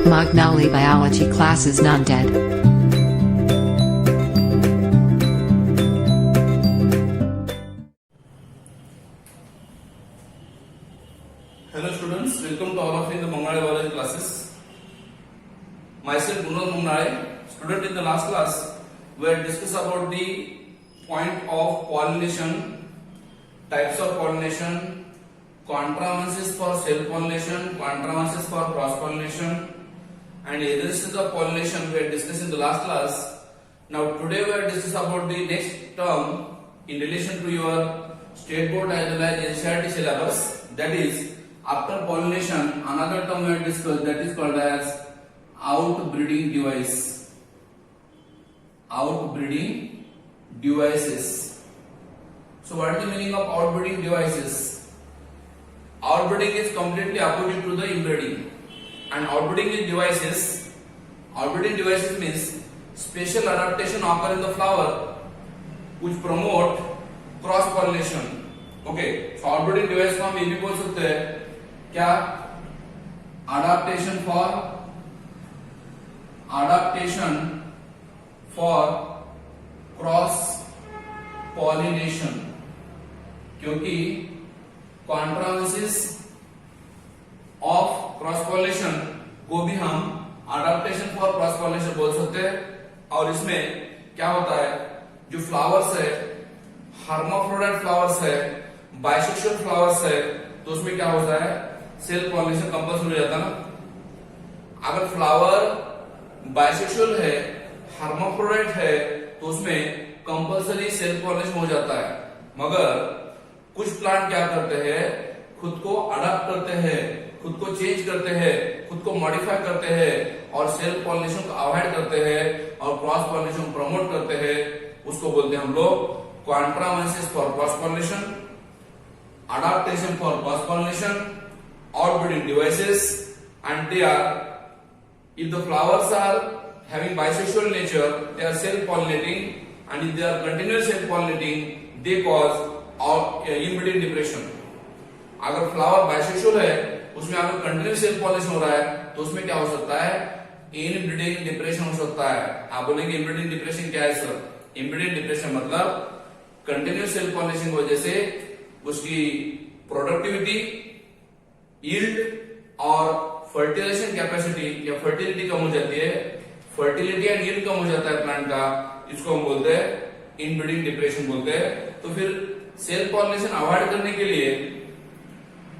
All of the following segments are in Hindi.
Magnoli biology class is not dead. Hello students, welcome to all of you in the Magnoli biology classes. Myself Gunnar Magnoli. Student, in the last class we had discussed about the point of pollination, types of pollination, contrivances for self pollination, contrivances for cross pollination, and agencies of pollination we had discussed in the last class. Now today we are discussing about the next term in relation to your state board as well as NCERT syllabus, that is after pollination another term we have discussed, that is called as outbreeding device. Outbreeding devices. So what is the meaning of outbreeding devices? Outbreeding is completely opposite to the inbreeding, and outbreeding devices means special adaptation occur in the flower which promote cross pollination. Okay, so outbreeding device को हम ये भी बोल सकते हैं क्या, adaptation for cross pollination, क्योंकि contrivances of क्रॉस पॉलिनेशन को भी हम अडेप्टेशन फॉर क्रॉस पॉलिनेशन बोल सकते हैं. और इसमें क्या होता है, जो फ्लावर्स है, हर्माफ्रोडाइट फ्लावर्स है, बाइसेक्सुअल फ्लावर्स है, तो उसमें क्या होता है, सेल्फ पॉलिनेशन कंपल्सरी हो जाता है ना. अगर फ्लावर बाइसेक्सुअल है, हर्माफ्रोडाइट है, तो उसमें कंपल्सरी सेल्फ पॉलिनेशन हो जाता है. मगर कुछ प्लांट क्या करते हैं, खुद को अडॉप्ट करते हैं, खुद को चेंज करते हैं, खुद को मॉडिफाई करते हैं और सेल्फ पॉलिनेशन को अवॉइड करते हैं और क्रॉस पॉलिनेशन प्रमोट करते हैं. उसको बोलते हैं हम लोग contrivances for cross pollination, adaptation for cross pollination, outbreeding devices. And they are, if the flowers are having bisexual nature, they are self pollinating, and if they are continuous self pollinating, they cause inbreeding depression. अगर फ्लावर बाइसेक्सुअल है, उसमें अगर कंटिन्यूस सेल्फ पॉलिनेशन हो रहा है, तो उसमें क्या हो सकता है, इनब्रीडिंग डिप्रेशन हो सकता है. आप बोलेंगे इनब्रीडिंग डिप्रेशन क्या है सर? इनब्रीडिंग डिप्रेशन मतलब कंटिन्यूस सेल्फ पॉलिनेशन की वजह से उसकी प्रोडक्टिविटी, यील्ड और फर्टिलाइजेशन कैपेसिटी या फर्टिलिटी कम हो जाती है. फर्टिलिटी एंड यील्ड कम हो जाता है प्लांट का, इसको हम बोलते हैं इनब्रीडिंग डिप्रेशन बोलते हैं. तो फिर सेल्फ पॉलिनेशन अवॉइड करने के लिए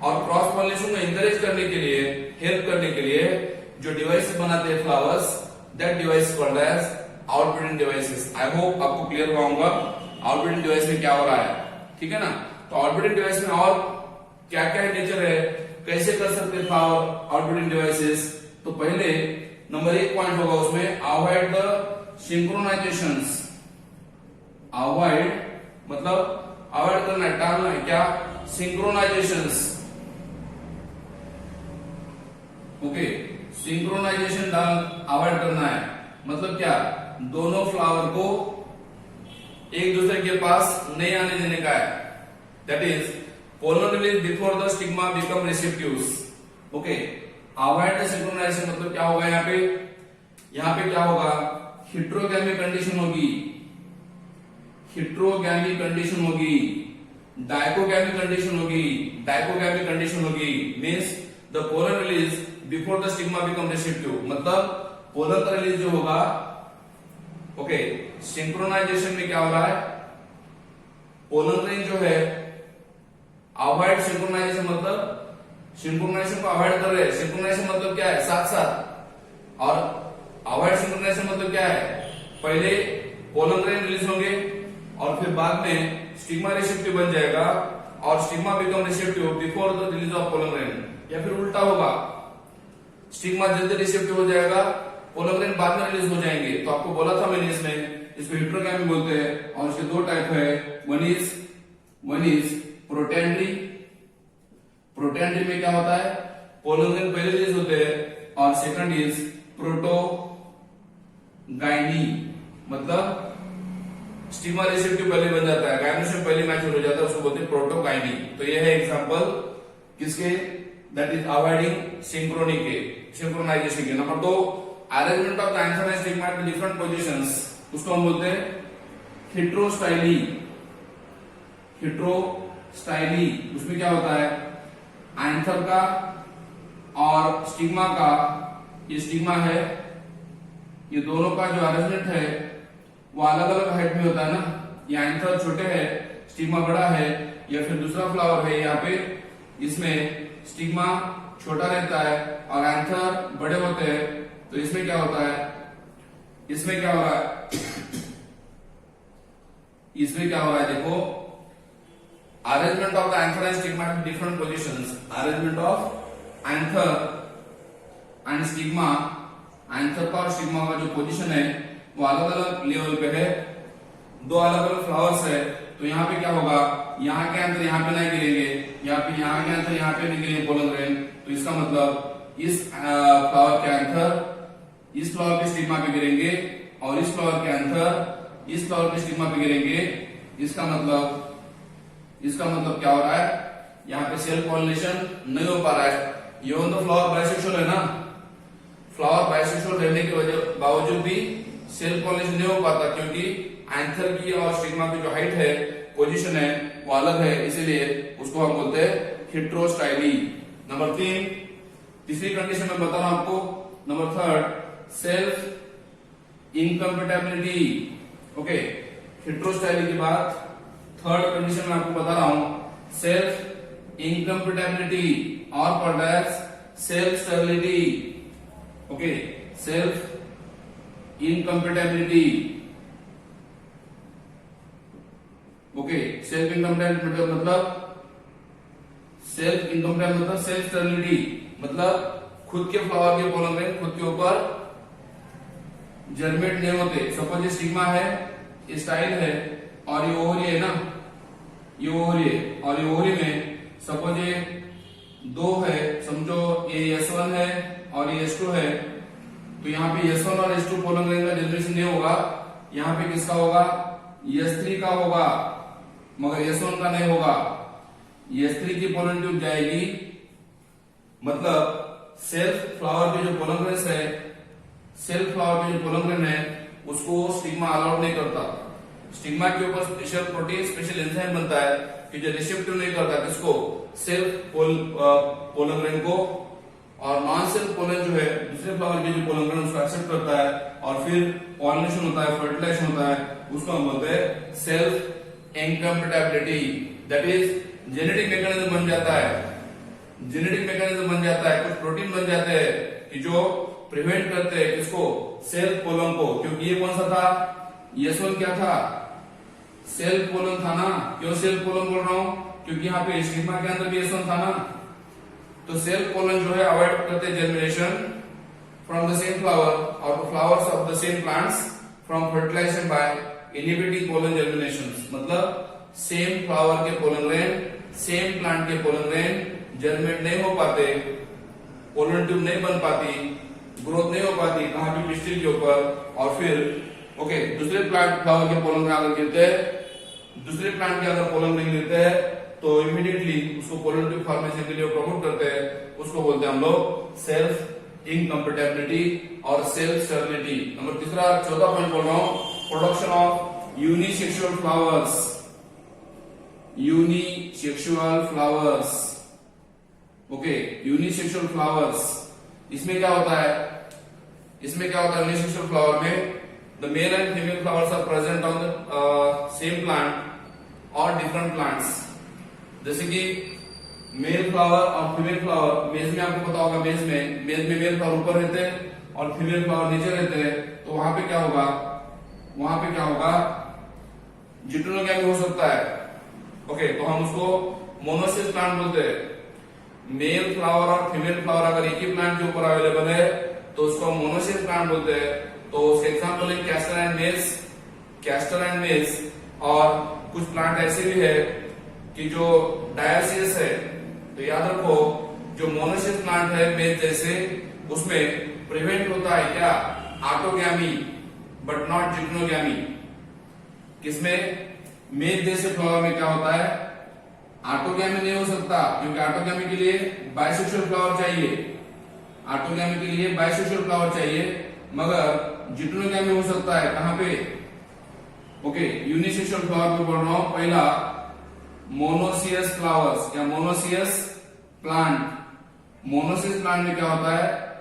और क्रॉस पॉलिनेशन को एनकरेज करने के लिए, हेल्प करने के लिए जो डिवाइसेस बनाते हैं flowers, that device called as outbreeding devices. I hope आपको क्लियर हुआ होगा आउटब्रीडिंग डिवाइस में क्या हो रहा है. ठीक है ना. तो आउटब्रीडिंग डिवाइस में और क्या क्या नेचर है, कैसे कर सकते हैं फ्लावर आउटब्रीडिंग डिवाइसेस. तो पहले नंबर 1 पॉइंट होगा उसमें, अवॉइड द सिंक्रोनाइजेशंस. अवॉइड मतलब अवॉइड करना है, टालना है क्या, सिंक्रोनाइजेशंस. ओके, सिंक्रोनाइजेशन अवॉइड करना है मतलब क्या, दोनों फ्लावर को एक दूसरे के पास नहीं आने देने का है. That is pollen release before the stigma become receptives. Okay, avoid the synchronisation मतलब क्या होगा, यहाँ पे क्या होगा, हिट्रोगैमी कंडीशन होगी, हिट्रोगैमी कंडीशन होगी, डाइकोगैमी कंडीशन होगी, डाइकोगैमी कंडीशन होगी. Means the pollen release before the stigma become receptive, मतलब पोलन का रिलीज जो होगा. ओके, सिंक्रोनाइजेशन में क्या हो रहा है, पोलन रेंज जो है, अवॉइड सिंक्रोनाइजेशन मतलब सिंक्रोनाइजेशन को अवॉइड कर रहे हैं. सिंक्रोनाइजेशन मतलब क्या है, साथ साथ, और अवॉइड सिंक्रोनाइजेशन मतलब क्या है, पहले पोलन रेंज रिलीज होंगे और फिर बाद में स्टिग्मा रिसेप्टिव बन जाएगा और stigma become receptive before the release of pollen range. या फिर उल्टा होगा, स्टिग्मा जल्दी रिसेप्टिव हो जाएगा, पोलन रेंज बाद में रिलीज हो जाएंगे. तो आपको बोला था मैंने, इसको हिट्रोगैमी बोलते हैं और इसके 2 टाइप है. One is protandry. प्रोटेंड्री में क्या होता है, पोलन रेंज पहले रिलीज होते हैं, और सेकंड इज प्रोटोगाइनी, मतलब स्टिग्मा रिसेप्टिव पहले बन जाता है, गायनोसिस पहले मैच्योर हो जाता है, उसको बोलते हैं प्रोटोगाइनी. तो ये है एग्जांपल किसके, दैट इज अवॉइडिंग सिंक्रोनाइजेशन के। Number 2, arrangement of the anther and stigma at different positions, उसको हम बोलते हैं हेट्रोस्टाइली। हेट्रोस्टाइली उसमें क्या होता है, एंथर का और स्टिग्मा का, ये स्टिग्मा है, ये दोनों का जो अरेंजमेंट है वो अलग अलग हाइट में होता है ना। ये एंथर छोटे है, स्टिग्मा बड़ा है, या फिर दूसरा फ्लावर है यहाँ पे, इसमें स्टिग्मा छोटा रहता है और एंथर बड़े होते हैं। तो इसमें क्या होता है, इसमें क्या हो रहा है, इसमें क्या हो रहा है देखो, arrangement of the anther and stigma in different positions. Arrangement of anther and stigma, anther का और स्टिग्मा का जो पोजीशन है वो अलग अलग लेवल पे है। दो अलग अलग फ्लावर्स है, तो यहाँ पे क्या होगा, यहाँ के एंथर यहाँ पे नहीं गिरेंगे, यहाँ के एंथर यहाँ पे नहीं गिरेंगे पोलन ग्रेन। तो इसका मतलब इस फ्लावर के एंथर इस फ्लावर के स्टिग्मा पे गिरेंगे और इस फ्लावर के एंथर इस फ्लावर के स्टिग्मा पे गिरेंगे। इसका मतलब क्या हो रहा है, यहाँ पे सेल्फ पॉलिनेशन नहीं हो पा रहा है। इवन तो फ्लावर बाइसेक्सुअल है ना, फ्लावर बाइसेक्सुअल रहने के बावजूद भी सेल्फ पॉलिनेशन नहीं हो पाता, क्योंकि एंथर की और स्टिग्मा की जो हाइट है, पोजीशन है, वो अलग है, इसीलिए उसको हम बोलते हैं हेट्रोस्टाइली। नंबर 3, तीसरी कंडीशन में बता रहा हूं आपको। Number 3, self incompatibility. ओके, हेट्रोस्टाइली के बाद थर्ड कंडीशन में आपको बता रहा हूं, सेल्फ इनकम्पेटेबिलिटी और called self stability. Okay, self incompatibility. Okay, self incompatibility मतलब सेल्फ स्टेबिलिटी, मतलब खुद के फ्लावर के पोलन ग्रेन खुद के ऊपर जर्मेट नहीं होते। सपोज ये स्टिग्मा है, ये स्टाइल है, और ये ओवरी है ना, ये ओवरी है, और ये ओवरी में सपोज ये 2 है, समझो ये S1 है और ये S2 है। तो यहाँ पे S1 और S2 पोलन ग्रेन का जनरेशन नहीं होगा, यहाँ पे किसका होगा, S3 का होगा, मगर S1 का नहीं होगा। S3 की पोलन ट्यूब जाएगी, मतलब सेल्फ फ्लावर के जो पोलन ग्रेन है, सेल्फ फ्लावर के जो पोलन ग्रेन है, उसको स्टिग्मा अलाउड नहीं करता। स्टिग्मा के ऊपर स्पेशल प्रोटीन, स्पेशल एंजाइम बनता है कि जो रिसेप्टिव नहीं करता किसको, सेल्फ पोलन ग्रेन को, और नॉन सेल्फ पोलन जो है दूसरे फ्लावर के जो पोलन ग्रेन उसको एक्सेप्ट करता है, और फिर पॉलिनेशन होता है, फर्टिलाइजेशन होता है, उसको हम बोलते हैं self incompatibility. That is genetic mechanism बन जाता है, कुछ प्रोटीन बन जाते हैं कि जो प्रिवेंट करते हैं किसको, सेल्फ पोलन को। क्योंकि ये कौन सा था, S1 क्या था, सेल्फ पोलन था ना। क्यों सेल्फ पोलन बोल रहा हूं, क्योंकि यहाँ पे स्टिग्मा के अंदर भी S1 था ना। तो सेल्फ पोलन जो है अवॉइड करते हैं germination from the same flower और flowers of the same plants from fertilisation by inhibiting pollen germination. मतलब सेम फ्लावर के पोलन ग्रेन, सेम प्लांट के पोलन ग्रेन जर्मिनेट नहीं हो पाते, पोलन ट्यूब नहीं बन पाती, ग्रोथ नहीं हो पाती कहां भी पिस्टिल के ऊपर, और फिर ओके दूसरे प्लांट फ्लावर के पोलन ग्रेन अगर गिरते हैं, दूसरे प्लांट के अगर पोलन ग्रेन गिरते हैं, तो इमीडिएटली उसको पोलन ट्यूब फॉर्मेशन के लिए प्रमोट करते हैं। उसको बोलते हैं हम लोग सेल्फ इनकम्पेटेबिलिटी और सेल्फ स्टेबिलिटी। नंबर तीसरा, चौथा पॉइंट बोल रहा हूं, production of unisexual flowers. Unisexual flowers, okay, unisexual flowers. इसमें क्या होता है, यूनिसेक्सुअल फ्लावर में the male and female flowers are present on the same plant और डिफरेंट प्लांट्स। जैसे कि मेल फ्लावर और फीमेल फ्लावर, मेज में आपको पता होगा, मेज में मेल फ्लावर ऊपर रहते हैं और फीमेल फ्लावर नीचे रहते हैं। तो वहां पे क्या होगा, जिट्रोनोगैमी हो सकता है। ओके, तो हम उसको मोनोसिस प्लांट बोलते हैं। मेल फ्लावर और फीमेल फ्लावर अगर एक ही प्लांट के ऊपर अवेलेबल है तो उसको मोनोसिस प्लांट बोलते हैं। तो उसके एग्जांपल है कैस्टर एंड मेल्स, और कुछ प्लांट ऐसे भी है कि जो डायोसियस है। तो याद रखो, जो मोनोसिस प्लांट है मेल जैसे, उसमें प्रिवेंट होता है क्या, ऑटोगैमी बट नॉट जिग्नोगैमी। किसमें, मेल जैसे फ्लावर में क्या होता है, ऑटोगैमी नहीं हो सकता, क्योंकि ऑटोगैमी के लिए बाइसेक्सुअल फ्लावर चाहिए, ऑटोगैमी के लिए बाइसेक्सुअल फ्लावर चाहिए, मगर जिटोनोगैमी हो सकता है कहां पे? ओके, यूनिसेक्सुअल फ्लावर पे बोल रहा हूं। पहला मोनोसियस फ्लावर्स या मोनोसियस प्लांट। मोनोसियस प्लांट में क्या होता है?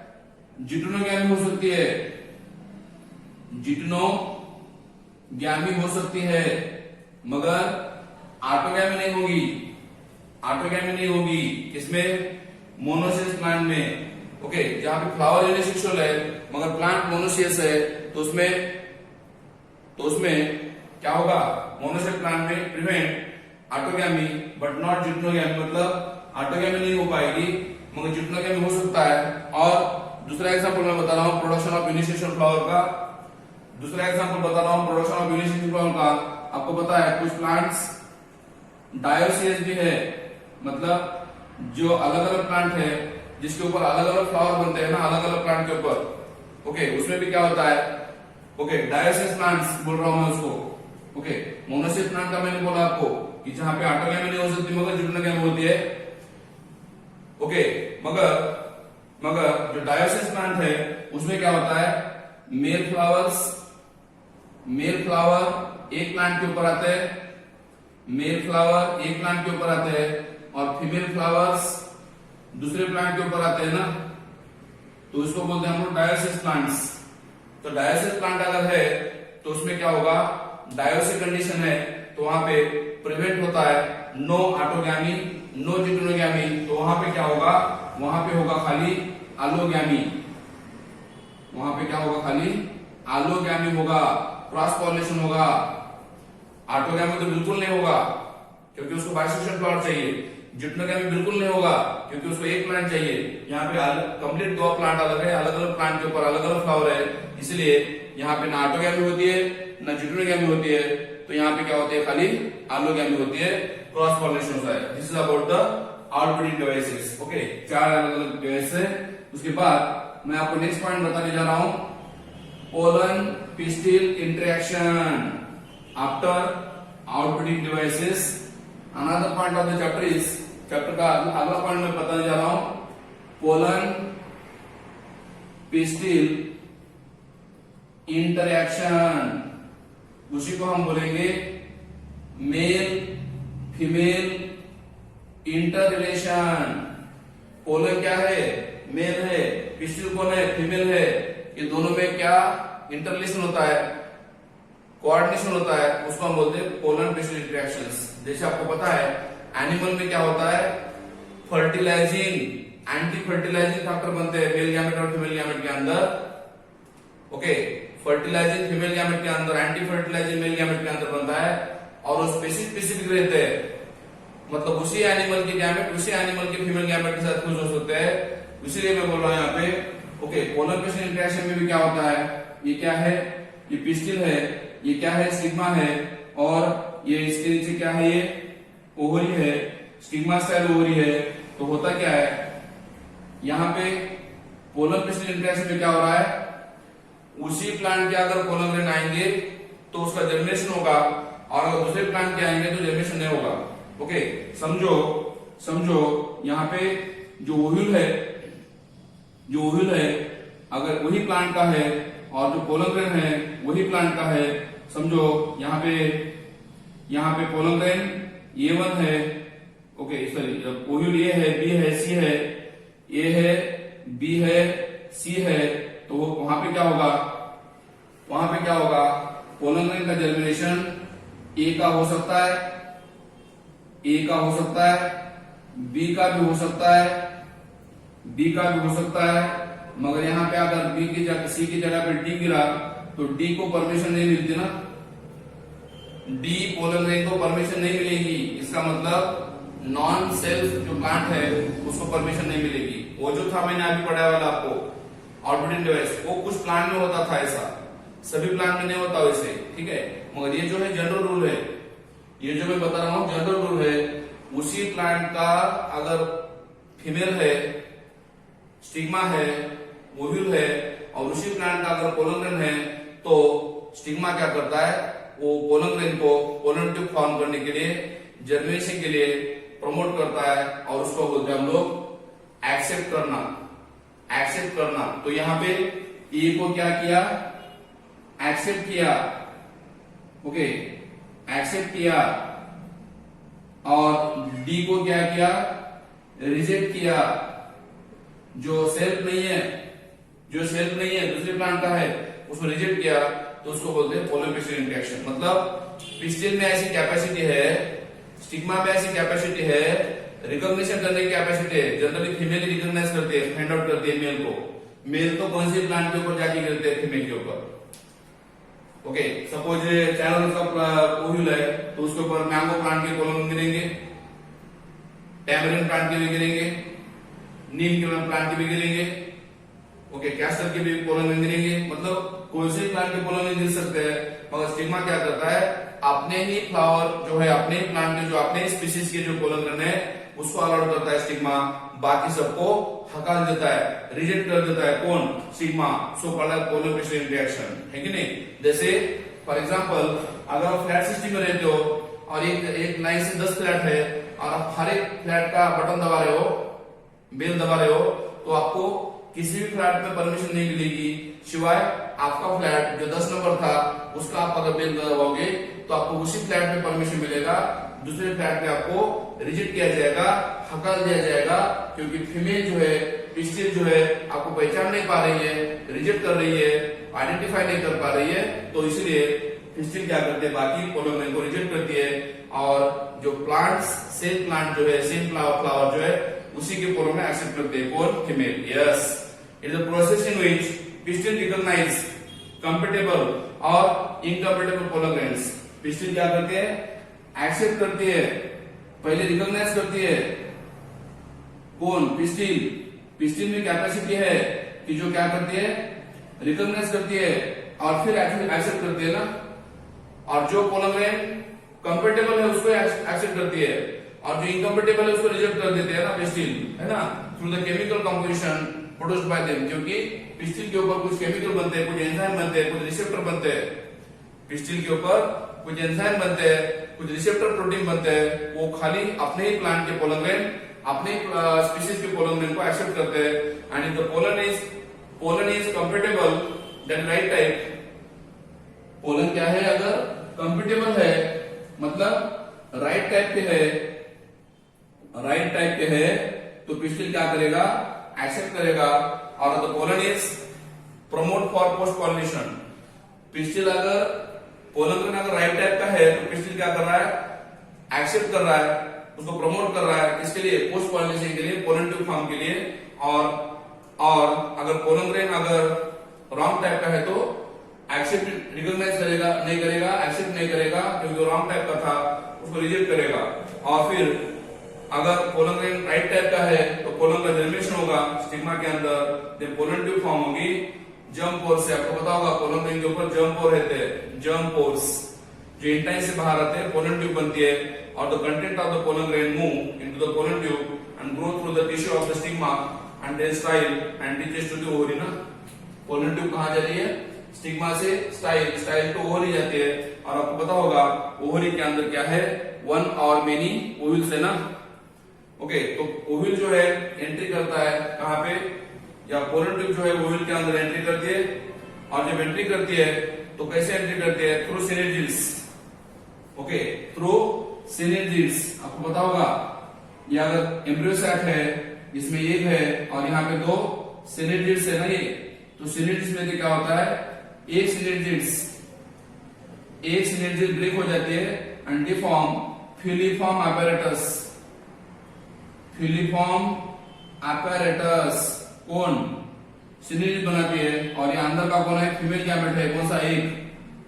जिटोनोगैमी हो सकती है, जिटोनोगैमी हो सकती है, मगर ऑटोगैमी नहीं होगी। ऑटोगैमी नहीं होगी किसमें? मोनोसियस प्लांट में। ओके, जहां पे फ्लावर यूनिसेक्सुअल है मगर प्लांट मोनोसियस है, तो उसमें क्या होगा? मोनोसियस प्लांट में प्रिवेंट ऑटोगैमी बट नॉट जिटोनोगैमी, मतलब ऑटोगैमी नहीं हो पाएगी मगर जिटोनोगैमी हो सकता है। और दूसरा एग्जांपल मैं बता रहा हूं प्रोडक्शन ऑफ यूनिसेक्सुअल फ्लावर का। दूसरा एग्जांपल बता रहा हूं प्रोडक्शन ऑफ यूनिसेक्सुअल फ्लावर का। आपको पता है कुछ प्लांट्स डायोसियस भी है, मतलब जो अलग अलग प्लांट है जिसके ऊपर अलग अलग फ्लावर बनते हैं ना, अलग अलग प्लांट के ऊपर। ओके, उसमें भी क्या होता है? ओके, डायोसियस प्लांट्स बोल रहा हूं मैं उसको। ओके, मोनोसियस प्लांट का मैंने बोला आपको कि जहां पे ऑटोगैमी नहीं हो सकती मगर जिटोनोगैमी होती है। ओके, मगर जो डायोसियस प्लांट है उसमें क्या होता है? मेल फ्लावर एक प्लांट के ऊपर आते हैं, मेल फ्लावर एक प्लांट के ऊपर आते हैं और फीमेल फ्लावर्स दूसरे प्लांट के ऊपर आते हैं ना, तो इसको बोलते हैं हम लोग डायोसियस प्लांट्स। तो डायोसियस प्लांट अगर है तो उसमें क्या होगा? डायोसिस कंडीशन है तो वहां पे प्रिवेंट होता है नो ऑटोगैमी नो जिटोनोगैमी, तो वहां पे क्या होगा? वहां पे होगा खाली एलोगैमी। वहां पे क्या होगा? खाली एलोगैमी होगा, क्रॉस पॉलिनेशन होगा। ऑटोगैमी तो बिल्कुल नहीं होगा क्योंकि उसको बाइसेक्सुअल फ्लावर चाहिए। जिटोनोगैमी बिल्कुल नहीं होगा क्योंकि उसको एक प्लांट चाहिए। यहाँ पे कंप्लीट दो प्लांट अलग है, अलग अलग प्लांट के ऊपर अलग अलग फ्लावर है, इसलिए यहाँ पे ना ऑटोगैमी होती है ना जिटोनोगैमी होती है। तो यहाँ पे क्या होती है? खाली एलोगैमी होती है, क्रॉस पॉलिनेशन होता है। This is about the outbreeding devices. Okay, चार अलग अलग डिवाइस है। उसके बाद मैं आपको नेक्स्ट पॉइंट बताने जा रहा हूं, pollen pistil interaction after outbreeding devices. Another point of the chapter is, chapter का अगला पॉइंट मैं बताने जा रहा हूं, पोलन पिस्टिल इंटरेक्शन। उसी को हम बोलेंगे male female inter relation. Pollen क्या है? मेल है, पिस्टिल कौन है? फीमेल है। ये दोनों में क्या इंटर रिलेशन होता है? कोऑर्डिनेशन होता है, उसको हम बोलते हैं पोलन पिस्टिल इंटरेक्शंस। जैसे आपको पता है एनिमल में क्या होता है? फर्टिलाइजिंग एंटी फर्टिलाइजिंग फैक्टर बनते हैं मेल गैमेट और फीमेल गैमेट के अंदर। ओके, फर्टिलाइजिंग फीमेल गैमेट के अंदर, एंटी फर्टिलाइजिंग मेल गैमेट के अंदर बनता है और वो स्पेसिफिक रहते हैं, मतलब उसी एनिमल के गैमेट उसी एनिमल के फीमेल गैमेट के साथ फ्यूज हो सकते हैं। इसीलिए मैं बोल रहा हूं यहाँ पे। ओके, पोलन पिस्टिल इंटरेक्शन में भी क्या होता है? ये क्या है? ये पिस्टिल है, ये क्या है? स्टिग्मा है, और ये इसके नीचे क्या है? ये ओवरी है, स्टिग्मा स्टाइल ओवरी है। तो होता क्या है यहाँ पे? पोलन पिस्टिल इंटरेक्शन में क्या हो रहा है? उसी प्लांट के अगर पोलन ग्रेन आएंगे तो उसका जर्मिनेशन होगा, और अगर दूसरे प्लांट के आएंगे तो जर्मिनेशन नहीं होगा। ओके, समझो यहाँ पे जो ओव्यूल है अगर वही प्लांट का है और जो पोलन ग्रेन है वही प्लांट का है, समझो यहाँ पे पोलन ग्रेन A1 है। ओके, सॉरी, ओव्यूल ए है, बी है, सी है, ए है, बी है, सी है, तो वहां पे क्या होगा? पोलन ग्रेन का जर्मिनेशन ए का हो सकता है, ए का हो सकता है, बी का भी हो सकता है, बी का भी हो सकता है, मगर यहाँ पे अगर बी की जगह सी की जगह पे डी गिरा तो डी को परमिशन नहीं मिलती ना, डी पोलन ग्रेन को परमिशन नहीं मिलेगी। इसका मतलब नॉन सेल्फ जो प्लांट है उसको परमिशन नहीं मिलेगी। वो जो था मैंने अभी पढ़ाया वाला आपको आउटब्रीडिंग डिवाइस, वो कुछ प्लांट में होता था ऐसा, सभी प्लांट में नहीं होता वैसे, ठीक है। मगर ये जो है जनरल रूल है, ये जो मैं बता रहा हूँ जनरल रूल है। उसी प्लांट का अगर फीमेल है, स्टिग्मा है, ओव्यूल है, और उसी प्लांट का अगर पोलन ग्रेन है तो स्टिग्मा क्या करता है? वो पोलन ग्रेन को पोलन ट्यूब फॉर्म करने के लिए, जर्मिनेशन के लिए प्रमोट करता है, और उसको बोलते हैं हम लोग एक्सेप्ट करना, एक्सेप्ट करना। तो यहां पे ए को क्या किया, एक्सेप्ट किया, ओके, एक्सेप्ट किया, और डी को क्या किया, रिजेक्ट किया। जो सेल्फ नहीं है, जो सेल्फ नहीं है, दूसरे प्लांट का है, उसको रिजेक्ट किया, तो उसको बोलते हैं पोलर पिस्टिल इंटरेक्शन। मतलब पिस्टिल में ऐसी कैपेसिटी है, स्टिग्मा में ऐसी कैपेसिटी है, रिकॉग्निशन करने की कैपेसिटी है। जनरली फीमेल रिकॉग्नाइज करती है, फाइंड आउट करती है मेल को। मेल तो कौन सी प्लांट के ऊपर जाके गिरते हैं, फीमेल के ऊपर। ओके, सपोज चैनल का ओव्यूल है, तो उसके ऊपर मैंगो प्लांट के पोलन गिरेंगे, टैमरिन प्लांट के भी गिरेंगे, नीम के प्लांट के भी गिरेंगे, ओके, कैस्टर के भी पोलन गिरेंगे। मतलब कोई से प्लांट के पोलन गिर सकते हैं, मगर स्टिग्मा क्या करता है, अपने ही फ्लावर जो है, अपने ही प्लांट के जो अपने स्पीशीज के जो पोलन है उसको अलाउड करता है स्टिग्मा, बाकी सबको हकाल देता है, रिजेक्ट कर देता है। कौन, stigma. So called polar pistil interaction, है कि नहीं। जैसे फॉर एग्जांपल अगर आप फ्लैट सिस्टम में रहते हो और एक लाइन से 10 फ्लैट है और आप हर एक फ्लैट का बटन दबा रहे हो, बेल दबा रहे हो, तो आपको किसी भी फ्लैट में परमिशन नहीं मिलेगी सिवाय आपका फ्लैट जो 10 नंबर था उसका आप अगर बेल दबाओगे तो आपको उसी फ्लैट में परमिशन मिलेगा, दूसरे फ्लैट में आपको रिजेक्ट किया जाएगा, हकाल दिया जाएगा, क्योंकि फीमेल जो है, पिस्टिल जो है, आपको पहचान नहीं पा रही है, रिजेक्ट कर रही है, आइडेंटिफाई नहीं कर पा रही है, तो इसलिए पिस्टिल क्या करते हैं, बाकी पोलन को रिजेक्ट करती है, और जो प्लांट्स, सेम प्लांट जो है, सेम फ्लावर जो है, उसी के पोलन में एक्सेप्ट करते हैं, कौन, female. Yes, it is a process in which pistil recognise compatible और इनकंपैटिबल पोलन ग्रेन्स। पिस्टिल क्या करते हैं, एक्सेप्ट करती है, पहले रिकॉग्नाइज करती है, कौन, पिस्टिल। पिस्टिल में कैपेसिटी है कि जो क्या करती है, रिकॉग्नाइज करती है और फिर एक्सेप्ट करती है ना। और जो पोलन ग्रेन कंपैटिबल है उसको एक्सेप्ट करती है, और जो इनकंपैटिबल है उसको रिजेक्ट कर देते हैं ना पिस्टिल, है ना, through the chemical composition produced by them. क्योंकि पिस्टिल के ऊपर कुछ केमिकल बनते हैं, कुछ एंजाइम बनते हैं, कुछ रिसेप्टर बनते हैं। पिस्टिल के ऊपर कुछ एंजाइम बनते हैं, कुछ रिसेप्टर प्रोटीन बनते हैं, वो खाली अपने ही प्लांट के पोलन ग्रेन, अपने स्पीशीज के पोलन ग्रेन को एक्सेप्ट करते हैं। And if the pollen is compatible then right type. Pollen क्या है, अगर कंपैटिबल है मतलब राइट टाइप के है, राइट टाइप के है, तो पिस्टिल क्या करेगा, एक्सेप्ट करेगा। और the pollen is promote for post pollination. Pistil अगर पोलन ग्रेन अगर राइट टाइप का है तो पिस्टिल क्या कर रहा है, एक्सेप्ट कर रहा है, उसको प्रमोट कर रहा है, किसके लिए, पोस्ट पॉलिनेशन के लिए, पोलन ट्यूब फॉर्म के लिए। और अगर पोलन ग्रेन अगर रॉन्ग टाइप का है तो एक्सेप्ट रिकॉग्नाइज करेगा, नहीं करेगा, एक्सेप्ट नहीं करेगा, क्योंकि रॉन्ग टाइप का था, उसको रिजेक्ट करेगा। और फिर अगर पोलन ग्रेन राइट टाइप का है तो पोलन का जर्मिनेशन होगा स्टिग्मा के अंदर, जब पोलन ट्यूब फॉर्म होगी जर्म पोर से। आपको पता होगा पोलन ग्रेन के ऊपर जर्म पोर रहते हैं, जर्म पोर्स जो इंटाइन से बाहर आते हैं, पोलन ट्यूब बनती है, और the content of the pollen grain move into the pollen tube and grow through the tissue of the stigma and then style and reaches to the ovary ना। पोलन ट्यूब कहां जा रही है, स्टिग्मा से स्टाइल टू ओवरी जाती है। और आपको पता होगा ओवरी के अंदर क्या है, वन और मेनी ओव्यूल्स है ना। ओके, तो ओव्यूल जो है एंट्री करता है कहां पे, या पोलन ट्यूब जो है ओव्यूल के अंदर एंट्री करती है, और जब एंट्री करती है तो कैसे एंट्री करती है, through synergids. Okay, through synergids. आपको पता होगा ये अगर एम्ब्रियो सैक है, इसमें एक है और यहाँ पे 2 सिनेर्जिड्स है ना, ये तो सिनेर्जिड्स में क्या होता है, एक सिनेर्जिड ब्रेक हो जाती है and deform filiform apparatus। Filiform apparatus कौन, सिनेर्जिड बनाती है, और ये अंदर का कौन है, फीमेल गैमेट है, कौन सा, एक।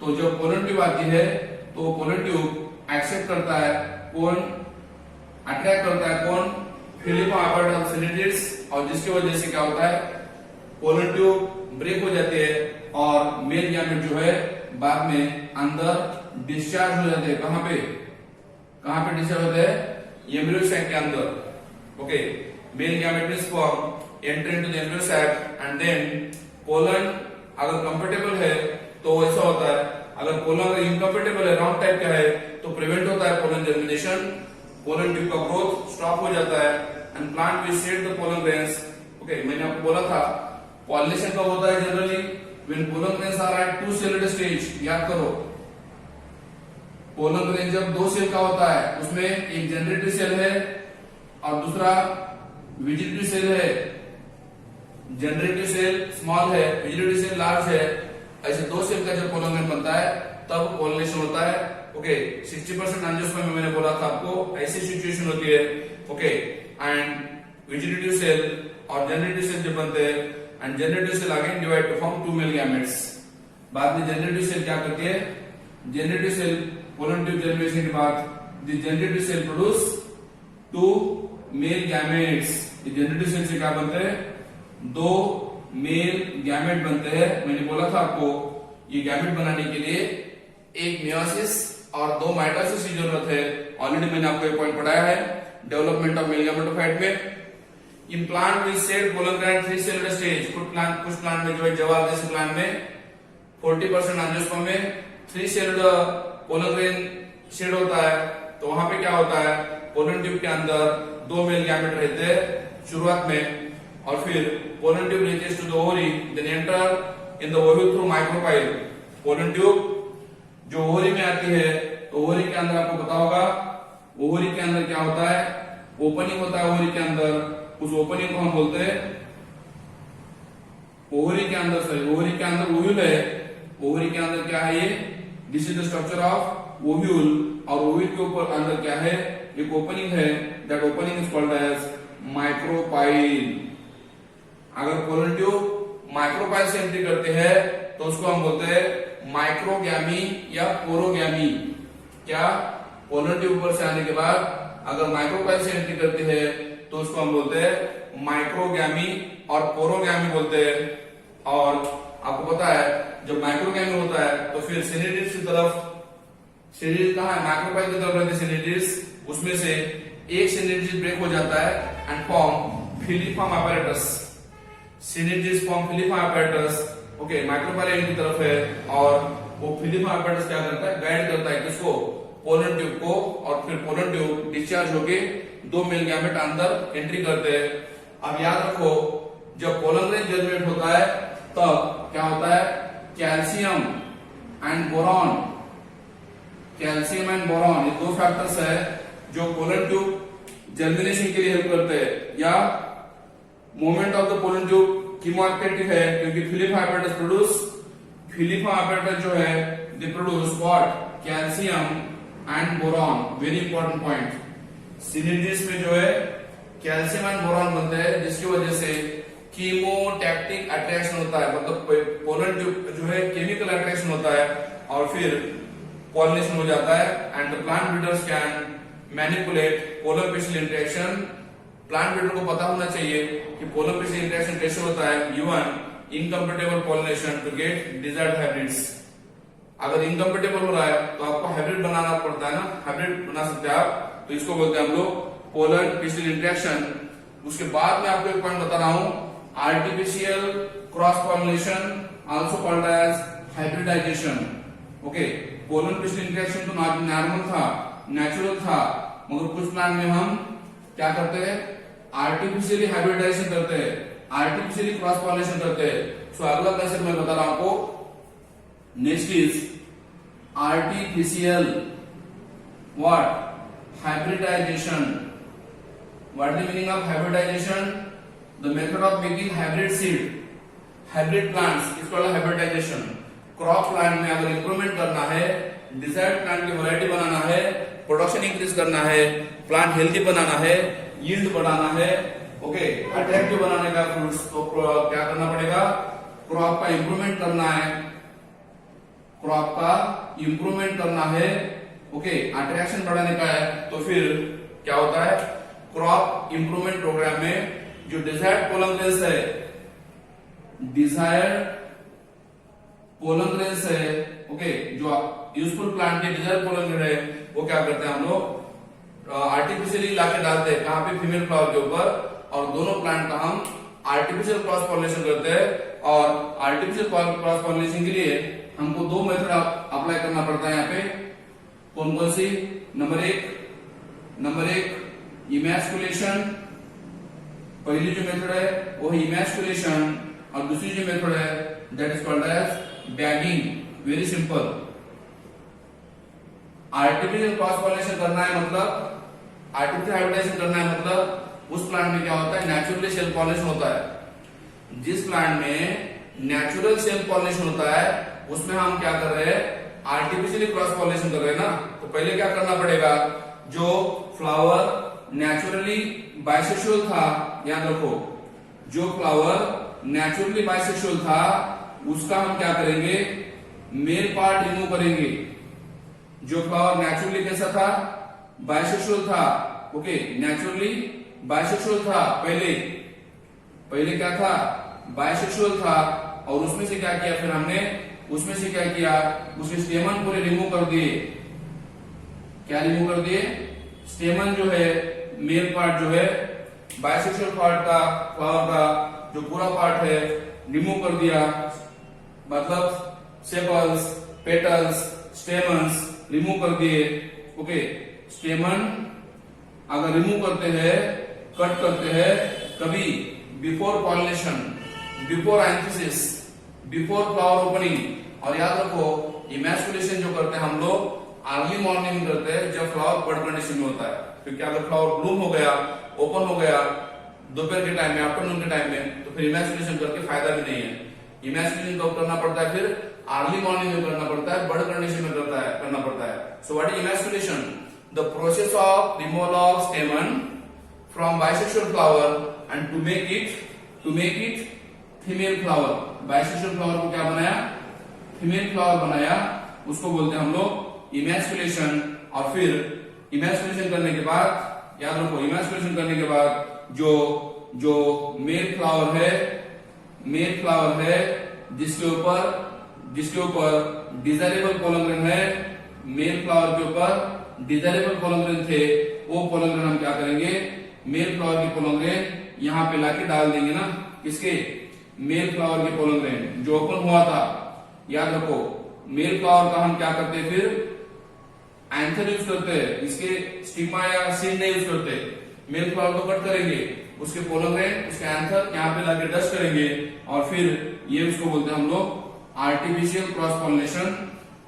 तो जब पोलन ट्यूब आती है तो पोलन ट्यूब एक्सेप्ट करता है, कौन, अट्रैक्ट करता है, कौन, फिलीफॉर्म apparatus सिनेर्जिड्स, और जिसकी वजह से क्या होता है, पोलन ट्यूब ब्रेक हो जाती है और मेल गैमेट जो है बाद में अंदर डिस्चार्ज हो जाते हैं। कहां पे डिस्चार्ज होते हैं, एम्ब्रियो सैक के अंदर। Okay, male gamete is form, enter into the embryo sac and then pollen अगर कंफर्टेबल है तो ऐसा होता है, अगर पोलन अगर इनकंफर्टेबल है, रॉन्ग टाइप का है, तो प्रिवेंट होता है पोलन जर्मिनेशन, पोलन ट्यूब का ग्रोथ स्टॉप हो जाता है, and plant will shed the pollen grains. Okay, मैंने आपको बोला था पॉलिनेशन कब होता है generally when pollen grains are at two celled stage. याद करो, पोलन ग्रेन जब दो सेल का होता है उसमें एक जनरेटिव सेल है और दूसरा वेजिटेटिव सेल है। जनरेटिव सेल स्मॉल है, वेजिटेटिव सेल लार्ज है। ऐसे दो सेल का जब पोलन ग्रेन बनता है तब पॉलिनेशन होता है। ओके, 60% एंजियोस्पर्म में मैंने बोला था आपको ऐसी सिचुएशन होती है। ओके, एंड वेजिटेटिव सेल और जनरेटिव सेल जब बनते हैं and generative cell again divide to form two male gametes. बाद में जनरेटिव सेल क्या करती है, generative cell pollen tube germination के बाद the generative cell produce two male gametes. Generative cell से क्या बनते हैं, दो मेल गैमेट बनते हैं। मैंने बोला था आपको ये गैमेट बनाने के लिए एक मियोसिस और दो माइटोसिस की जरूरत है। ऑलरेडी मैंने आपको एक पॉइंट पढ़ाया है डेवलपमेंट ऑफ मेल गैमेटोफाइट में। In plant will shed pollen grand three celled stage. कुछ प्लांट में जो है जवाब जैसे प्लांट में 40% एंजियोस्पर्म में three celled pollen grain shed होता है। तो वहां पे क्या होता है, पोलन ट्यूब के अंदर दो मेल गैमेट रहते हैं शुरुआत में और फिर pollen tube reaches to the ovary then enter in the ovule through micropyle. Pollen tube जो ओवरी में आती है, ओवरी के अंदर आपको पता होगा ओवरी के अंदर क्या होता है, ओपनिंग होता है ओवरी के अंदर। उस ओपनिंग को हम बोलते हैं ओवरी के अंदर, सॉरी ओवरी के अंदर ओव्यूल है। ओवरी के अंदर क्या है, ये this is the structure of ovule और ओव्यूल के ऊपर अंदर क्या है, एक ओपनिंग है। That opening is called as micropyle. अगर पोलन ट्यूब माइक्रोपाइल से एंट्री करते हैं तो उसको हम बोलते हैं माइक्रोगैमी या पोरोगैमी। क्या, पोलन ट्यूब ऊपर से आने के बाद अगर माइक्रोपाइल से एंट्री करती है तो उसको हम बोलते हैं माइक्रोगैमी और पोरोगैमी बोलते हैं। और आपको पता है जब माइक्रोगैमी होता है तो फिर सिनेडिड्स की तरफ, सिनेडिड कहां है, माइक्रोपाइल की तरफ रहते हैं सिनेडिड्स, उसमें से एक सिनेडिड ब्रेक हो जाता है and form filiform apparatus। Synergids form filiform apparatus। Okay, micropyle की तरफ है और वो फिलीफॉर्म apparatus क्या करता है, गाइड करता है किसको, पोलन ट्यूब को। और फिर पोलन ट्यूब डिस्चार्ज होके दो मेल गैमेट अंदर एंट्री करते हैं। अब याद रखो जब पोलन ग्रेन जर्मिनेट होता है तब क्या होता है, calcium and boron. Calcium and boron ये दो फैक्टर्स है जो पोलन ट्यूब जर्मिनेशन के लिए हेल्प करते हैं। या movement of the pollen tube chemoactive है क्योंकि filiform apparatus produce, filiform apparatus जो है they produce what, calcium and boron. Very important point, synergids में जो है कैल्शियम एंड बोरॉन बनते हैं जिसकी वजह से कीमोटैक्टिक अट्रैक्शन होता है, मतलब पोलन ट्यूब जो है केमिकल अट्रैक्शन होता है और फिर पॉलिनेशन हो जाता है। And the plant breeders can manipulate pollen pistil interaction. Plant breeder को पता होना चाहिए कि पोलन पेस्टिल इंटरेक्शन कैसे होता है, even incompatible pollination to get desired hybrids. अगर इनकम्पेटेबल हो रहा है तो आपको हाइब्रिड बनाना पड़ता है ना, हाइब्रिड बना सकते हैं आप, तो इसको बोलते हैं हम लोग पोलन पेस्टिल इंटरेक्शन। उसके बाद में आपको एक पॉइंट बता रहा हूं, artificial cross pollination also called as hybridisation. Okay, pollen pistil interaction तो नॉर्मल था, नेचुरल था, मगर कुछ प्लांट में हम क्या करते हैं, आर्टिफिशियली हाइब्रिडाइजेशन करते हैं, आर्टिफिशियली क्रॉस पॉलिनेशन करते हैं। सो अगला कंसेप्ट मैं बता रहा हूं आपको, next is artificial what, hybridization. What is the meaning of hybridization? The method of making hybrid seed, hybrid plants is called hybridization. Crop plant में अगर इंप्रूवमेंट करना है, डिजायर्ड प्लांट की वैरायटी बनाना है, प्रोडक्शन इंक्रीज करना है, प्लांट हेल्दी बनाना है, यील्ड बढ़ाना है, ओके, अट्रैक्टिव बनाने का फ्रूट्स, तो क्या करना पड़ेगा, क्रॉप का इंप्रूवमेंट करना है, क्रॉप का इंप्रूवमेंट करना है, ओके, अट्रैक्शन बढ़ाने का है। तो फिर क्या होता है, क्रॉप इंप्रूवमेंट प्रोग्राम में जो डिजायर्ड पोलन ग्रेन्स है, डिजायर्ड पोलन ग्रेन्स है, ओके, जो यूजफुल प्लांट के डिजायर्ड पोलन ग्रेन है, वो क्या करते हैं हम लोग आर्टिफिशियली लाके डालते हैं, कहां पे, फीमेल फ्लावर के ऊपर, और दोनों प्लांट का हम आर्टिफिशियल क्रॉस पॉलिनेशन करते हैं। और आर्टिफिशियल क्रॉस पॉलिनेशन के लिए हमको दो मेथड अप्लाई करना पड़ता है यहाँ पे। कौन कौन सी, नंबर एक इमैस्कुलेशन पहली जो मेथड है वो है इमैस्कुलेशन और दूसरी जो मेथड है that is called as bagging. Very simple. Artificial cross pollination करना है मतलब आर्टिफिशियल हाइब्रिडाइजेशन करना है मतलब उस प्लांट में क्या होता है, नेचुरली सेल्फ पॉलिनेशन होता है। जिस प्लांट में नेचुरल सेल्फ पॉलिनेशन होता है उसमें हम क्या कर रहे हैं, आर्टिफिशियली क्रॉस पॉलिनेशन कर रहे हैं ना। तो पहले क्या करना पड़ेगा, जो फ्लावर नेचुरली बाइसेक्सुअल था, याद रखो, जो फ्लावर नेचुरली बाइसेक्सुअल था उसका हम क्या करेंगे, मेल पार्ट रिमूव करेंगे। जो फ्लावर नेचुरली कैसा था, बाइसेक्सुअल था, ओके, नेचुरली बाइसेक्सुअल था, पहले क्या था, बाइसेक्सुअल था, और उसमें से क्या किया फिर हमने, उसमें से क्या किया, उसके स्टेमन पूरे रिमूव कर दिए। क्या रिमूव कर दिए, स्टेमन जो है, मेल पार्ट जो है, बाइसेक्सुअल पार्ट का फ्लावर का जो पूरा पार्ट है रिमूव कर दिया, मतलब सेपल्स, पेटल्स, स्टेमन्स रिमूव कर दिए। ओके, स्टेमन अगर रिमूव करते हैं, कट करते हैं कभी before pollination, before anthesis, before flower opening. और याद रखो इमैस्कुलेशन जो करते हैं हम लोग अर्ली मॉर्निंग में करते हैं जब फ्लावर बड कंडीशन में होता है, क्योंकि अगर फ्लावर ब्लूम हो गया, ओपन हो गया दोपहर के टाइम में, आफ्टरनून के टाइम में, तो फिर इमैस्कुलेशन करके फायदा भी नहीं है। इमैस्कुलेशन कब करना पड़ता है, फिर अर्ली मॉर्निंग में करना पड़ता है, बड कंडीशन में करना पड़ता है। So what is emasculation, the process of removal of stamen from bisexual flower and to make it female flower. Bisexual flower को क्या बनाया, फीमेल फ्लावर बनाया, उसको बोलते हैं हम लोग इमैस्कुलेशन। और फिर इमैस्कुलेशन करने के बाद, याद रखो, इमैस्कुलेशन करने के बाद जो मेल फ्लावर है जिसके ऊपर डिजायरेबल पोलन ग्रेन है, मेल फ्लावर के ऊपर डिजायरेबल पोलन ग्रेन थे, वो पोलन ग्रेन हम क्या करेंगे, मेल फ्लावर के पोलन ग्रेन यहाँ पे लाके डाल देंगे ना, किसके, मेल फ्लावर के पोलन ग्रेन जो ओपन हुआ था। याद रखो मेल फ्लावर का हम क्या करते हैं, फिर एंथर यूज करते हैं, इसके स्टिग्मा या सीड नहीं यूज करते। मेल फ्लावर को कट करेंगे, उसके पोलन ग्रेन, उसके एंथर यहाँ पे लाके डस्ट करेंगे, और फिर ये उसको बोलते हैं हम लोग आर्टिफिशियल क्रॉस पॉलिनेशन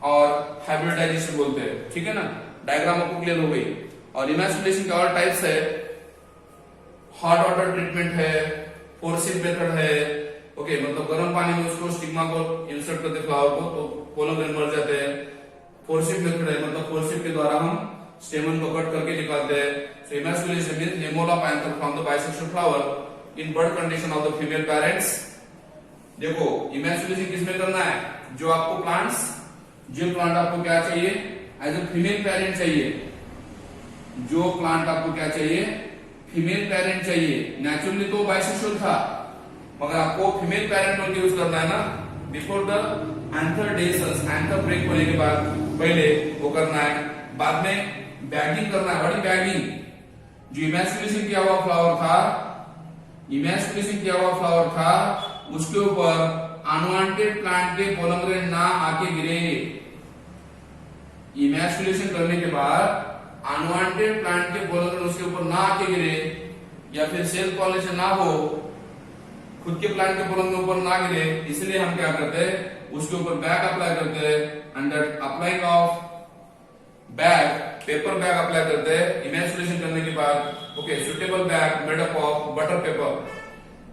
और हाइब्रिडाइजेशन बोलते हैं। ठीक है ना, डायग्राम आपको क्लियर हो गई। और इमैस्कुलेशन के और टाइप्स है, हॉट वाटर ट्रीटमेंट है, फोर्सिप मेथड है, ओके, मतलब गर्म पानी में उसको स्टिग्मा को इंसर्ट करते फ्लावर को, तो पोलन ग्रेन मर जाते हैं। फोर्सिप मेथड है, मतलब फोर्सिप के द्वारा हम स्टेमन को कट करके निकालते हैं। So emasculation means removal of anther from the bisexual flower in bud condition of the female parents. देखो इमैस्कुलेशन किसमें करना है, जो आपको प्लांट्स, जो प्लांट आपको क्या चाहिए, एज ए फीमेल पेरेंट चाहिए, जो प्लांट आपको क्या चाहिए, फीमेल पेरेंट चाहिए। नेचुरली तो बाइसेक्सुअल था, मगर आपको फीमेल पेरेंट बन के यूज करना है ना, before the anther dehiscence, anther break होने के बाद पहले वो करना है, बाद में बैगिंग करना है। बड़ी बैगिंग, जो इमैस्कुलेशन किया हुआ फ्लावर था, उसके ऊपर अनवांटेड प्लांट के पोलन ग्रेन ना आके गिरे। इमैस्कुलेशन करने के बाद अनवांटेड प्लांट के पोलन ग्रेन उसके ऊपर ना आके गिरे, या फिर सेल्फ पॉलिनेशन ना हो, खुद के प्लांट के पोलन के ऊपर ना गिरे, इसलिए हम क्या करते हैं, उसके ऊपर बैग अप्लाई करते हैं। Under applying of bag, paper bag apply करते हैं इमैस्कुलेशन करने के बाद। Okay, suitable bag made up of butter paper.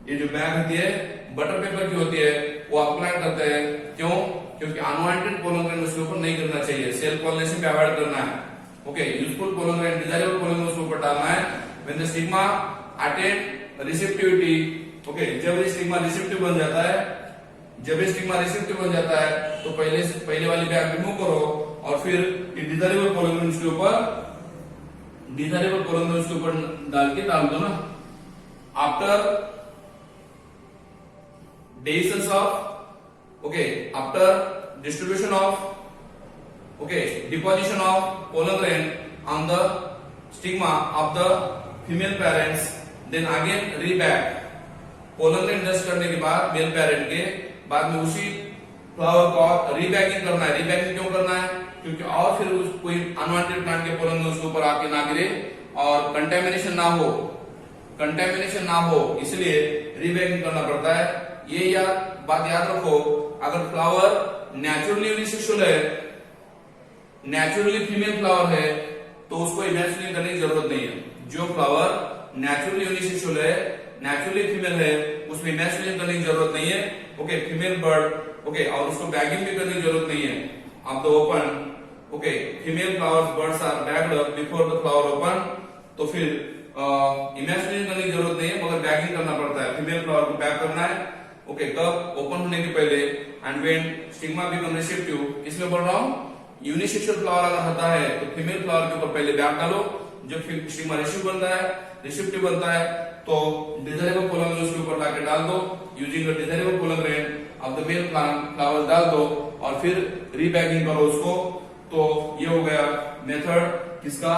ये जो बैग होती है बटर पेपर की होती है, वो अप्लाई करते हैं। क्यों, क्योंकि अनवांटेड पोलन ग्रेन उसके ऊपर नहीं करना चाहिए, सेल्फ पॉलिनेशन पे अवॉइड करना है। Okay, useful pollen grain, desirable pollen grain उसके ऊपर डालना है। When the stigma attain receptivity, okay, जब ये स्टिग्मा रिसेप्टिव बन जाता है, तो पहले वाली बैग रिमूव करो, और फिर डिजायरेबल पोलन ग्रेन उसके ऊपर डाल दो ना। After dehiscence of, okay, after distribution of, okay, deposition of pollen grain on the stigma of the female parents, then again rebag, pollen grain dust करने के बाद मेल पेरेंट के बाद में उसी फ्लावर को रीबैगिंग करना है। रीबैगिंग क्यों करना है, क्योंकि और फिर कोई अनवांटेड प्लांट के पोलन उसके ऊपर आके ना गिरे और कंटेमिनेशन ना हो। कंटेमिनेशन ना हो इसलिए रीबैगिंग करना पड़ता है। ये बात याद रखो, अगर फ्लावर नेचुरली यूनिसेक्सुअल है, नेचुरली फीमेल फ्लावर है, तो उसको इमैजिनिंग करने की जरूरत नहीं है। जो फ्लावर नेचुरली यूनिसेक्सुअल है, नेचुरली फीमेल है, उसमें इमैजिनिंग करने की जरूरत नहीं है। ओके, फीमेल बर्ड, ओके, और उसको बैगिंग भी करने की जरूरत नहीं है। आप the open, okay, female flowers birds are bagged up before the flower open, तो फिर इमैजिनिंग करने की जरूरत नहीं है, मगर बैगिंग करना पड़ता है। फीमेल फ्लावर को बैग करना है, ओके, कब? ओपन होने के पहले। And when stigma become receptive, इसमें बोल रहा हूं यूनिसेक्सुअल फ्लावर अगर होता है तो फीमेल फ्लावर के ऊपर पहले बैग डालो, जब स्टिग्मा रिसेप्टिव बनता है तो डिजाइरेबल पोलन उसके ऊपर लाके डाल दो, using the desirable pollen grain of the male plant, flower डाल दो और फिर रीबैगिंग करो उसको। तो ये हो गया मेथड किसका?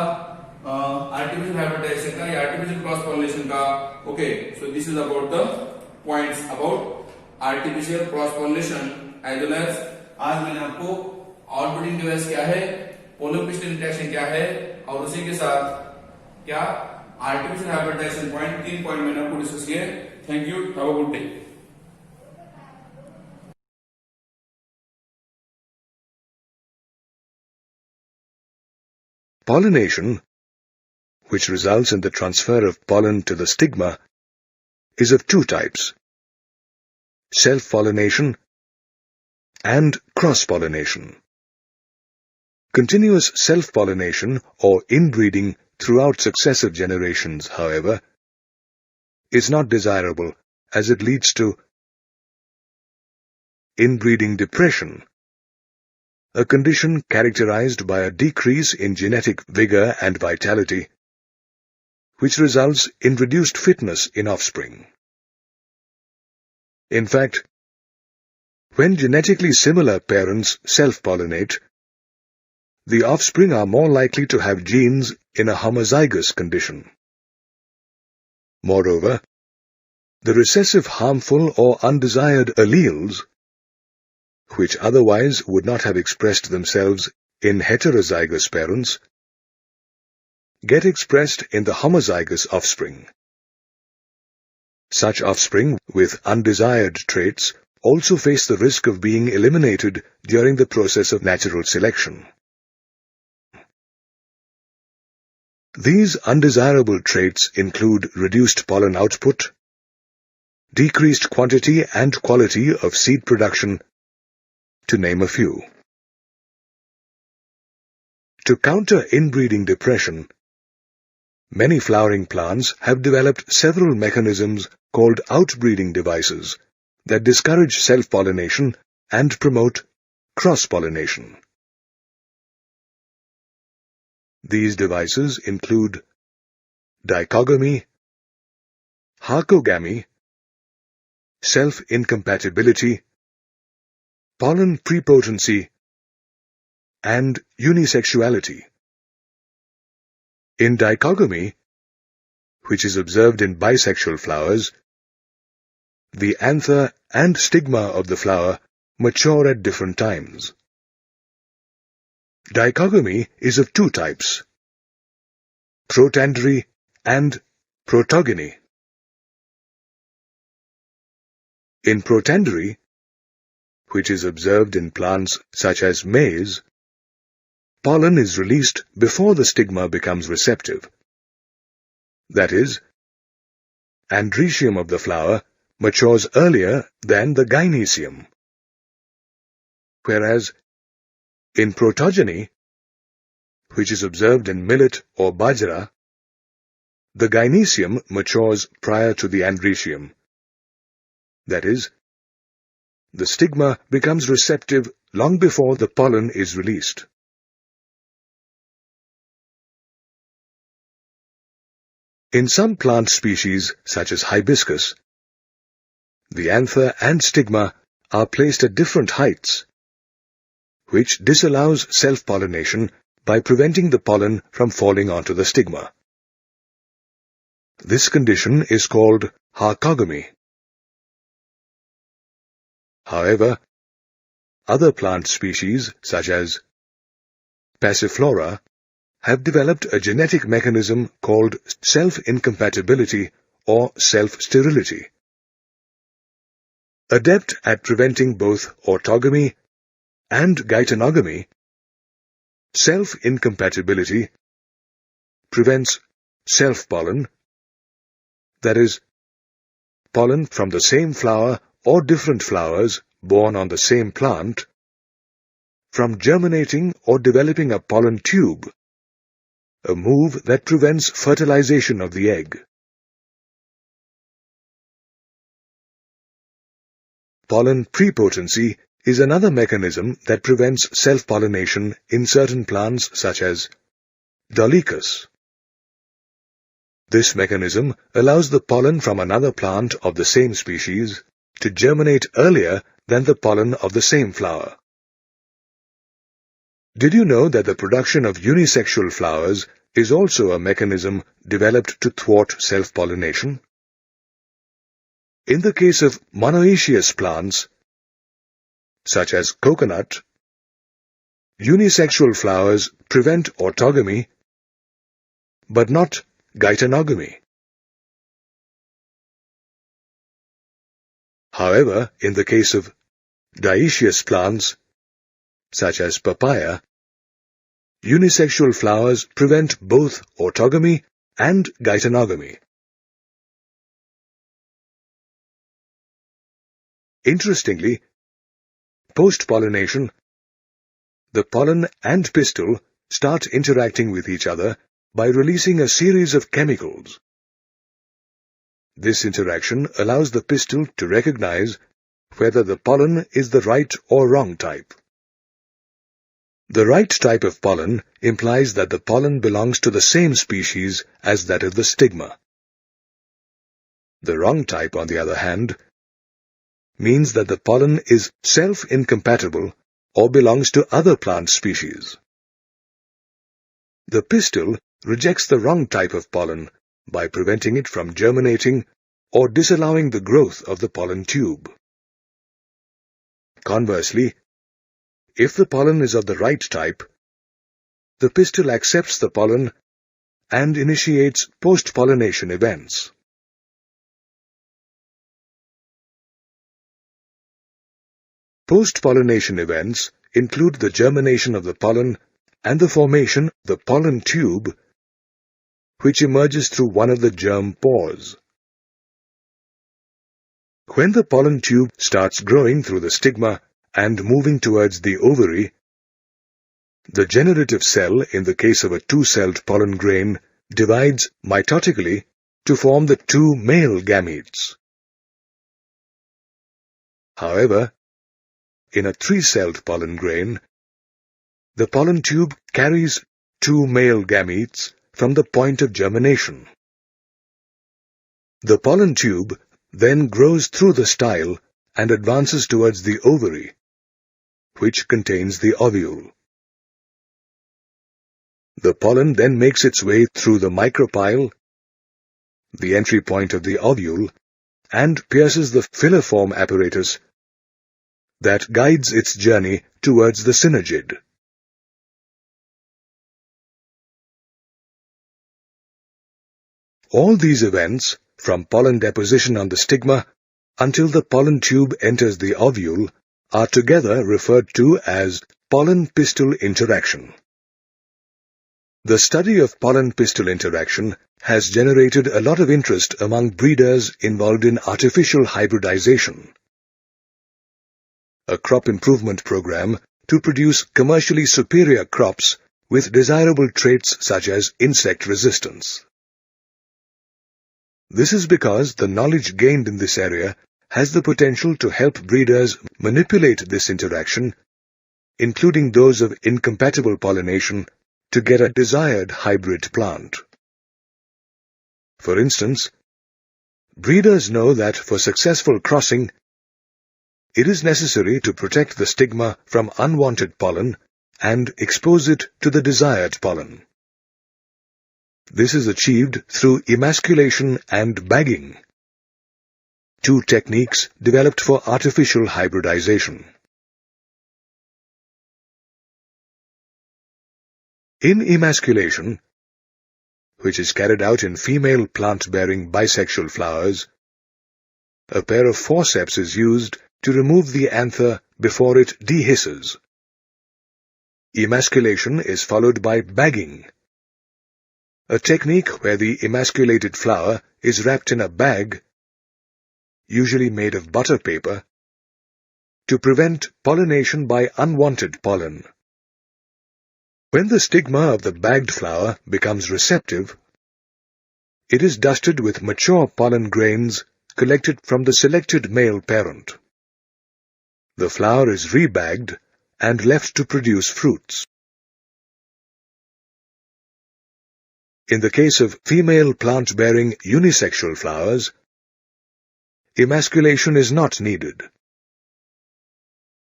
आर्टिफिशियल हाइब्रिडाइजेशन का या आर्टिफिशियल क्रॉस पॉलिनेशन का। Okay, so this is about the points about artificial cross pollination as well as आज मैंने आपको आउटब्रीडिंग डिवाइस क्या है, पोलन पिस्टन इंटरेक्शन क्या है, और उसी के साथ क्या आर्टिफिशियल हाइब्रिडाइजेशन पॉइंट, 3 पॉइंट मैंने आपको डिस्कस किए। Thank you, have a good day. Pollination, which results in the transfer of pollen to the stigma, is of two types: self-pollination and cross-pollination. Continuous self-pollination or inbreeding throughout successive generations, however, is not desirable as it leads to inbreeding depression, a condition characterized by a decrease in genetic vigor and vitality, which results in reduced fitness in offspring. In fact, when genetically similar parents self-pollinate, the offspring are more likely to have genes in a homozygous condition. Moreover, the recessive harmful or undesired alleles, which otherwise would not have expressed themselves in heterozygous parents, get expressed in the homozygous offspring. Such offspring with undesired traits also face the risk of being eliminated during the process of natural selection. These undesirable traits include reduced pollen output, decreased quantity and quality of seed production, to name a few. To counter inbreeding depression, many flowering plants have developed several mechanisms called outbreeding devices that discourage self-pollination and promote cross-pollination. These devices include dichogamy, harcogamy, self-incompatibility, pollen prepotency, and unisexuality. In dichogamy, which is observed in bisexual flowers, the anther and stigma of the flower mature at different times. Dichogamy is of two types: protandry and protogony. In protandry, which is observed in plants such as maize, pollen is released before the stigma becomes receptive. That is, andrecium of the flower matures earlier than the gynecium. Whereas, in protogeny, which is observed in millet or bajra, the gynecium matures prior to the andrecium. That is, the stigma becomes receptive long before the pollen is released. In some plant species, such as hibiscus, the anther and stigma are placed at different heights, which disallows self-pollination by preventing the pollen from falling onto the stigma. This condition is called harcogamy. However, other plant species, such as Passiflora, have developed a genetic mechanism called self-incompatibility or self-sterility. Adept at preventing both orthogamy and geitonogamy, self-incompatibility prevents self-pollen, that is, pollen from the same flower or different flowers born on the same plant, from germinating or developing a pollen tube, a move that prevents fertilization of the egg. Pollen prepotency is another mechanism that prevents self-pollination in certain plants such as Dolichos. This mechanism allows the pollen from another plant of the same species to germinate earlier than the pollen of the same flower. Did you know that the production of unisexual flowers is also a mechanism developed to thwart self-pollination? In the case of monoecious plants, such as coconut, unisexual flowers prevent orthogamy, but not geitonogamy. However, in the case of dioecious plants, such as papaya, unisexual flowers prevent both orthogamy and geitonogamy. Interestingly, post-pollination, the pollen and pistil start interacting with each other by releasing a series of chemicals. This interaction allows the pistil to recognize whether the pollen is the right or wrong type. The right type of pollen implies that the pollen belongs to the same species as that of the stigma. The wrong type, on the other hand, means that the pollen is self-incompatible or belongs to other plant species. The pistil rejects the wrong type of pollen by preventing it from germinating or disallowing the growth of the pollen tube. Conversely, if the pollen is of the right type, the pistil accepts the pollen and initiates post-pollination events. Post-pollination events include the germination of the pollen and the formation of the pollen tube, which emerges through one of the germ pores. When the pollen tube starts growing through the stigma and moving towards the ovary, the generative cell, in the case of a two-celled pollen grain, divides mitotically to form the two male gametes. However, in a three-celled pollen grain, the pollen tube carries two male gametes from the point of germination. The pollen tube then grows through the style and advances towards the ovary, which contains the ovule. The pollen then makes its way through the micropyle, the entry point of the ovule, and pierces the filiform apparatus that guides its journey towards the synagid. All these events, from pollen deposition on the stigma until the pollen tube enters the ovule, are together referred to as pollen-pistil interaction. The study of pollen-pistil interaction has generated a lot of interest among breeders involved in artificial hybridization, a crop improvement program to produce commercially superior crops with desirable traits such as insect resistance. This is because the knowledge gained in this area has the potential to help breeders manipulate this interaction, including those of incompatible pollination, to get a desired hybrid plant. For instance, breeders know that for successful crossing, it is necessary to protect the stigma from unwanted pollen and expose it to the desired pollen. This is achieved through emasculation and bagging, two techniques developed for artificial hybridization. In emasculation, which is carried out in female plant-bearing bisexual flowers, a pair of forceps is used to remove the anther before it dehisces. Emasculation is followed by bagging, a technique where the emasculated flower is wrapped in a bag, usually made of butter paper, to prevent pollination by unwanted pollen. When the stigma of the bagged flower becomes receptive, it is dusted with mature pollen grains collected from the selected male parent. The flower is rebagged and left to produce fruits. In the case of female plant-bearing unisexual flowers, emasculation is not needed.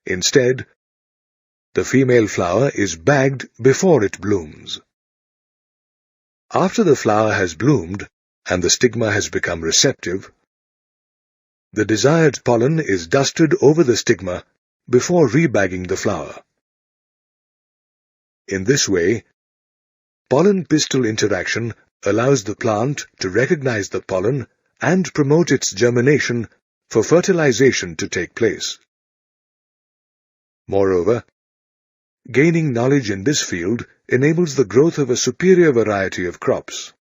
Instead, the female flower is bagged before it blooms. After the flower has bloomed and the stigma has become receptive, the desired pollen is dusted over the stigma before rebagging the flower. In this way, pollen-pistil interaction allows the plant to recognize the pollen and promote its germination for fertilization to take place. Moreover, gaining knowledge in this field enables the growth of a superior variety of crops.